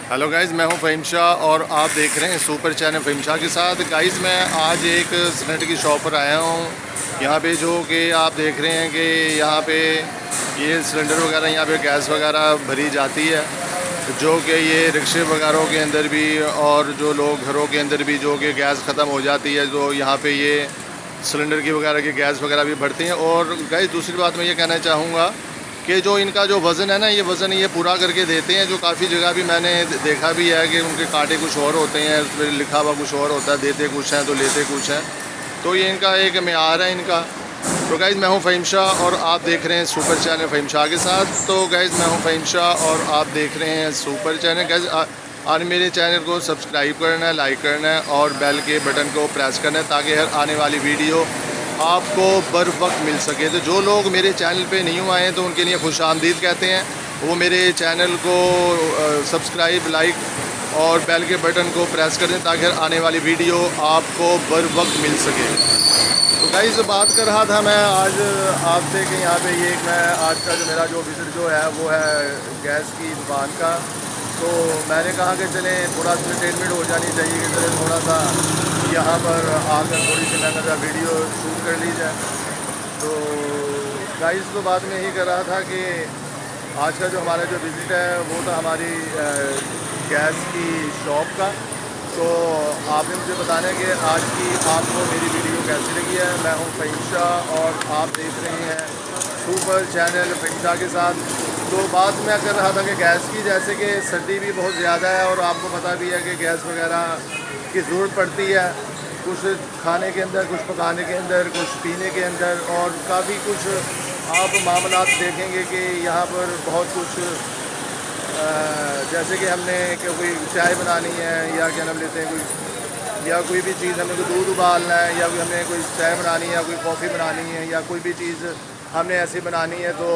Hello guys, मैं हूं फ़हीम शाह और आप देख रहे हैं सुपर चैनल फ़हीम शाह के साथ। गाइज़ मैं आज एक सिलेंडर की शॉप पर आया हूं। यहां पे जो कि आप देख रहे हैं कि यहां पे ये सिलेंडर वगैरह, यहां पे गैस वगैरह भरी जाती है, जो कि ये रिक्शे वगैरह के अंदर भी और जो लोग घरों के अंदर भी जो कि गैस ख़त्म हो जाती है, तो यहाँ पे ये सिलेंडर की वगैरह की गैस वगैरह भी भरती हैं। और गाइज़ दूसरी बात मैं ये कहना चाहूँगा कि जो इनका जो वज़न है ना, ये वज़न ये पूरा करके देते हैं। जो काफ़ी जगह भी मैंने देखा भी है कि उनके कांटे कुछ और होते हैं, उस पर लिखा हुआ कुछ और होता है, देते कुछ हैं तो लेते कुछ हैं। तो ये इनका एक मेयार है इनका। तो गाइज़ मैं हूं फ़हीम शाह और आप देख रहे हैं सुपर चैनल फ़हीम शाह के साथ। तो गाइज़ मैं हूं फ़हीम शाह और आप देख रहे हैं सुपर चैनल। गाइज़ आज मेरे चैनल को सब्सक्राइब करना है, लाइक करना है और बेल के बटन को प्रेस करना है, ताकि हर आने वाली वीडियो आपको बर वक्त मिल सके। तो जो लोग मेरे चैनल पे न्यू आए हैं तो उनके लिए खुश आमदीद कहते हैं। वो मेरे चैनल को सब्सक्राइब, लाइक और बेल के बटन को प्रेस कर दें, ताकि आने वाली वीडियो आपको बर वक्त मिल सके। तो गाइस बात कर रहा था मैं आज आपसे कि यहाँ पे ये मैं आज का जो मेरा जो विज़िट जो है वो है गैस की दुकान का। तो मैंने कहा कि चलें थोड़ा इंटरटेनमेंट हो जानी चाहिए, कि चलें थोड़ा सा यहाँ पर आकर थोड़ी सी मैंने वीडियो शूट कर ली जाए। तो गाइस तो बात में यही कर रहा था कि आज का जो हमारा जो विज़िट है वो था हमारी गैस की शॉप का। तो आपने मुझे बताना है कि आज की आपको मेरी वीडियो कैसी लगी है। मैं हूँ फ़हीम शाह और आप देख रहे हैं सुपर चैनल फ़हीम शाह के साथ। तो बात मैं कर रहा था कि गैस की, जैसे कि सर्दी भी बहुत ज़्यादा है और आपको पता भी है कि गैस वगैरह की ज़रूरत पड़ती है, कुछ खाने के अंदर, कुछ पकाने के अंदर, कुछ पीने के अंदर, और काफ़ी कुछ आप मामलात देखेंगे कि यहाँ पर बहुत कुछ जैसे कि हमने कोई चाय बनानी है या क्या नाम लेते हैं कोई, या कोई भी चीज़ हमने कोई दूध उबालना है, या हमने कोई चाय बनानी है या कोई कॉफ़ी बनानी है, या कोई भी चीज़ हमने ऐसी बनानी है, तो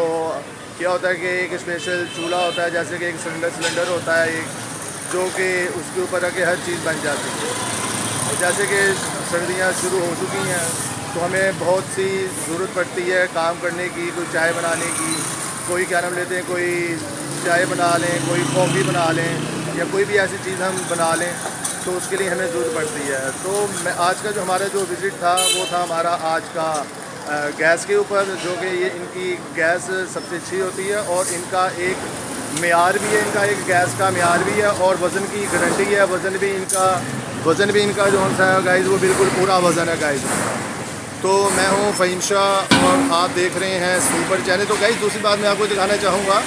क्या होता है कि एक स्पेशल चूल्हा होता है, जैसे कि एक सिलेंडर होता है एक, जो कि उसके ऊपर आके हर चीज़ बन जाती है। जैसे कि सर्दियाँ शुरू हो चुकी हैं तो हमें बहुत सी ज़रूरत पड़ती है काम करने की, कोई चाय बनाने की, कोई क्या नाम लेते हैं कोई चाय बना लें, कोई कॉफ़ी बना लें, या कोई भी ऐसी चीज़ हम बना लें, तो उसके लिए हमें ज़रूरत पड़ती है। तो मैं आज का जो हमारा जो विज़िट था वो था हमारा आज का गैस के ऊपर, जो कि ये इनकी गैस सबसे अच्छी होती है और इनका एक मेयार भी है, इनका एक गैस का मेयार भी है और वज़न की गारंटी है। वज़न भी इनका जो सा है गाइज़ वो बिल्कुल पूरा वज़न है गाइज़। तो मैं हूँ फ़हीम शाह और आप देख रहे हैं सुपर चैनल। तो गाइज़ दूसरी बात मैं आपको दिखाना चाहूँगा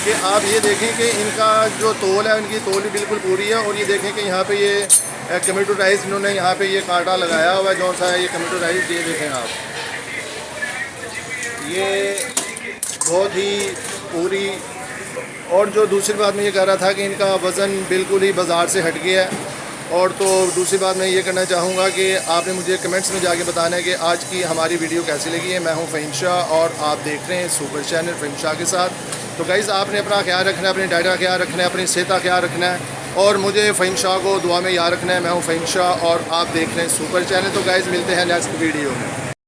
कि आप ये देखें कि इनका जो तोल है, इनकी तोल भी बिल्कुल पूरी है। और ये देखें कि यहाँ पे ये कंप्यूटराइज इन्होंने यहाँ पे ये कांटा लगाया हुआ है, जो सा है ये कंप्यूटराइज। ये देखें आप, ये बहुत ही पूरी। और जो दूसरी बात मैं ये कह रहा था कि इनका वज़न बिल्कुल ही बाज़ार से हट गया है। और तो दूसरी बात मैं ये करना चाहूँगा कि आपने मुझे कमेंट्स में जाके बताना है कि आज की हमारी वीडियो कैसी लगी है। मैं हूँ फ़हीम शाह और आप देख रहे हैं सुपर चैनल फ़हीम शाह के साथ। तो गाइज़ आपने अपना ख्याल रखना है, अपने डाइट का ख्याल रखना है, अपनी सेहत का ख्याल रखना है और मुझे फ़हीम शाह को दुआ में याद रखना है। मैं हूँ फ़हीम शाह और आप देख रहे हैं सुपर चैनल। तो गाइज़ मिलते हैं नेक्स्ट वीडियो में।